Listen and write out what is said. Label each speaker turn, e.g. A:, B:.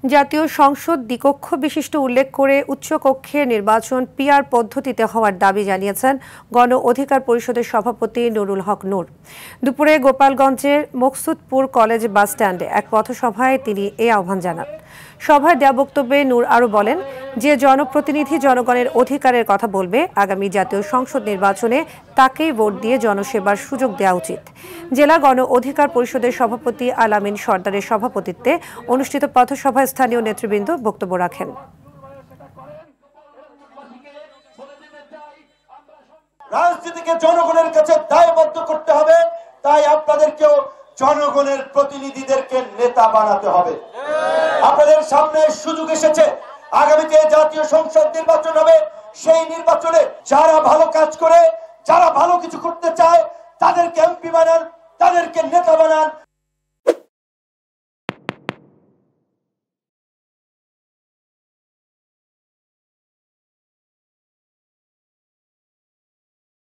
A: জাতীয় সংসদ দ্বিকক্ষ বিশিষ্ট উল্লেখ করে উচ্চকক্ষের নির্বাচন পিআর পদ্ধতিতে হওয়ার দাবি জানিয়েছেন গণ অধিকার পরিষদের সভাপতি নুরুল হক নূর। দুপুরে গোপালগঞ্জের মকসুদপুর কলেজ বাসস্ট্যান্ডে এক পথসভায় তিনি এই আহ্বান জানান। সভায় দেয়া বক্তব্যে নূর আরও বলেন, যে জনপ্রতিনিধি জনগণের অধিকারের কথা বলবে, আগামী জাতীয় সংসদ নির্বাচনে তাকেই ভোট দিয়ে জনসেবার সুযোগ দেওয়া উচিত। জেলা গণ অধিকার পরিষদের সভাপতি আলামিন সর্দারের সভাপতিত্বে অনুষ্ঠিত পথসভায় স্থানীয় নেতৃবৃন্দ বক্তব্য রাখেন।
B: রাজনীতিকে জনগণের কাছে দায়বদ্ধ করতে হবে, তাই আপনাদেরকেও জনগণের প্রতিনিধিদেরকে নেতা বানাতে হবে। আপনাদের সামনে সুযোগ এসেছে, আগামীতে জাতীয় সংসদ নির্বাচন হবে। সেই নির্বাচনে যারা ভালো কাজ করে, যারা ভালো কিছু করতে চায়, তাদেরকে এমপি বানান, তাদেরকে নেতা বানান।